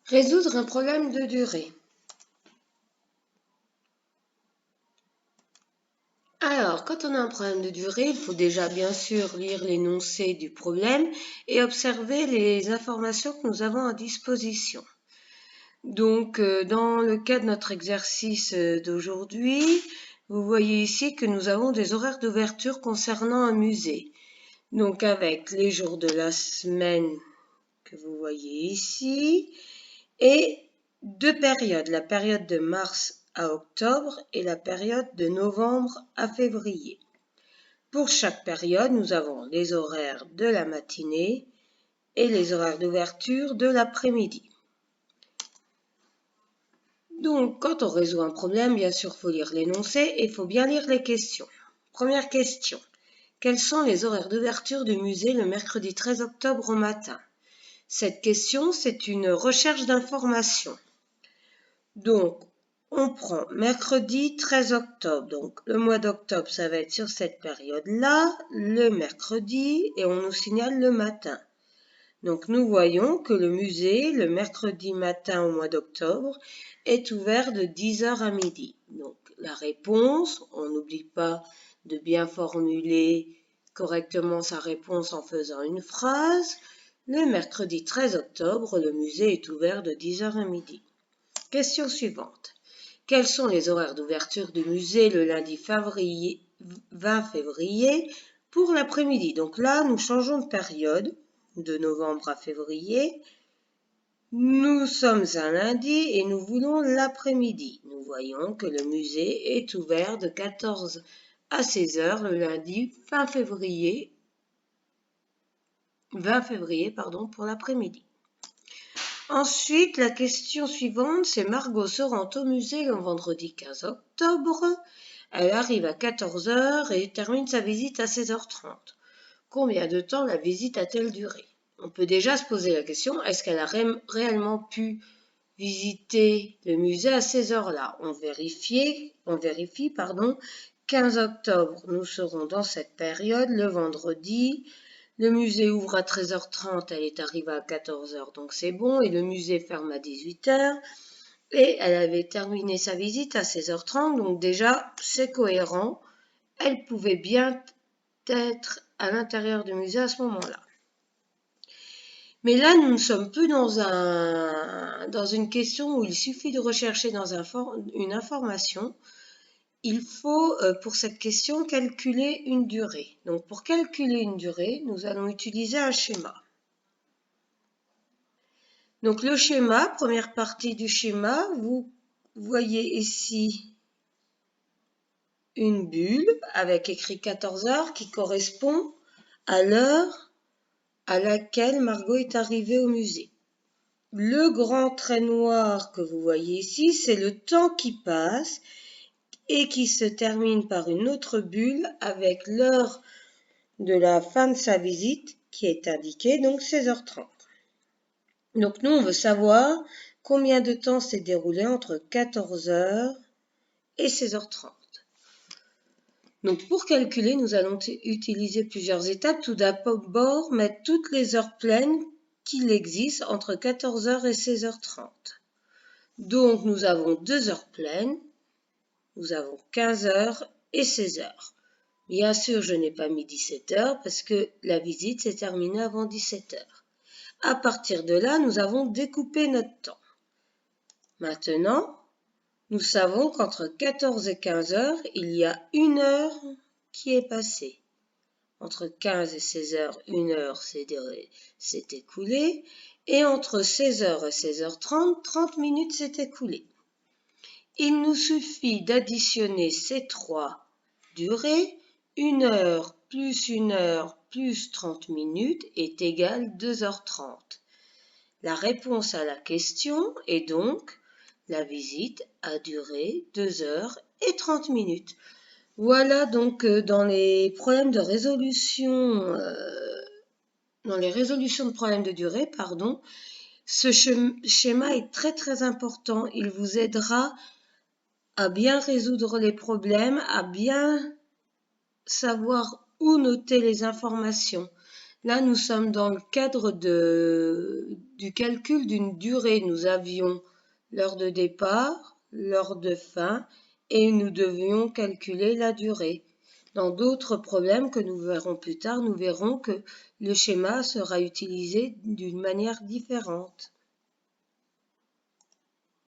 Résoudre un problème de durée. Alors, quand on a un problème de durée, il faut déjà bien sûr lire l'énoncé du problème et observer les informations que nous avons à disposition. Donc, dans le cas de notre exercice d'aujourd'hui, vous voyez ici que nous avons des horaires d'ouverture concernant un musée. Donc, avec les jours de la semaine que vous voyez ici et deux périodes, la période de mars à octobre et la période de novembre à février. Pour chaque période, nous avons les horaires de la matinée et les horaires d'ouverture de l'après-midi. Donc, quand on résout un problème, bien sûr, il faut lire l'énoncé et il faut bien lire les questions. Première question. Quels sont les horaires d'ouverture du musée le mercredi 13 octobre au matin? Cette question, c'est une recherche d'information. Donc, on prend mercredi 13 octobre. Donc, le mois d'octobre, ça va être sur cette période-là, le mercredi, et on nous signale le matin. Donc, nous voyons que le musée, le mercredi matin au mois d'octobre, est ouvert de 10h à midi. Donc, la réponse, on n'oublie pas de bien formuler correctement sa réponse en faisant une phrase. Le mercredi 13 octobre, le musée est ouvert de 10h à midi. Question suivante. Quels sont les horaires d'ouverture du musée le lundi 20 février pour l'après-midi? Donc là, nous changeons de période, de novembre à février. Nous sommes un lundi et nous voulons l'après-midi. Nous voyons que le musée est ouvert de 14 à 16 heures le lundi 20 février pour l'après-midi. Ensuite, la question suivante, c'est Margot se rend au musée le vendredi 15 octobre. Elle arrive à 14 heures et termine sa visite à 16h30. Combien de temps la visite a-t-elle duré? On peut déjà se poser la question, est-ce qu'elle a réellement pu visiter le musée à ces heures-là? On vérifie, 15 octobre, nous serons dans cette période, le vendredi. Le musée ouvre à 13h30, elle est arrivée à 14h, donc c'est bon, et le musée ferme à 18h. Et elle avait terminé sa visite à 16h30, donc déjà, c'est cohérent. Elle pouvait bien être à l'intérieur du musée à ce moment-là. Mais là, nous ne sommes plus dans une question où il suffit de rechercher dans une information. Il faut, pour cette question, calculer une durée. Donc, pour calculer une durée, nous allons utiliser un schéma. Donc, le schéma, première partie du schéma, vous voyez ici une bulle avec écrit 14 heures qui correspond à l'heure à laquelle Margot est arrivée au musée. Le grand trait noir que vous voyez ici, c'est le temps qui passe et qui se termine par une autre bulle avec l'heure de la fin de sa visite qui est indiquée, donc 16h30. Donc nous, on veut savoir combien de temps s'est déroulé entre 14h et 16h30. Donc pour calculer, nous allons utiliser plusieurs étapes. Tout d'abord, mettre toutes les heures pleines qu'il existe entre 14h et 16h30. Donc nous avons 2 heures pleines, nous avons 15h et 16h. Bien sûr, je n'ai pas mis 17h parce que la visite s'est terminée avant 17h. À partir de là, nous avons découpé notre temps. Maintenant, nous savons qu'entre 14 et 15 heures, il y a 1 heure qui est passée. Entre 15 et 16 heures, 1 heure s'est écoulée. Et entre 16h et 16h30, 30 minutes s'est écoulées. Il nous suffit d'additionner ces trois durées. 1 heure plus 1 heure plus 30 minutes est égal à 2h30. La réponse à la question est donc la visite a duré 2 heures et 30 minutes. Voilà donc dans les problèmes de résolution, dans les résolutions de problèmes de durée, ce schéma est très très important. Il vous aidera à bien résoudre les problèmes, à bien savoir où noter les informations. Là, nous sommes dans le cadre du calcul d'une durée. Nous avions l'heure de départ, l'heure de fin, et nous devions calculer la durée. Dans d'autres problèmes que nous verrons plus tard, nous verrons que le schéma sera utilisé d'une manière différente.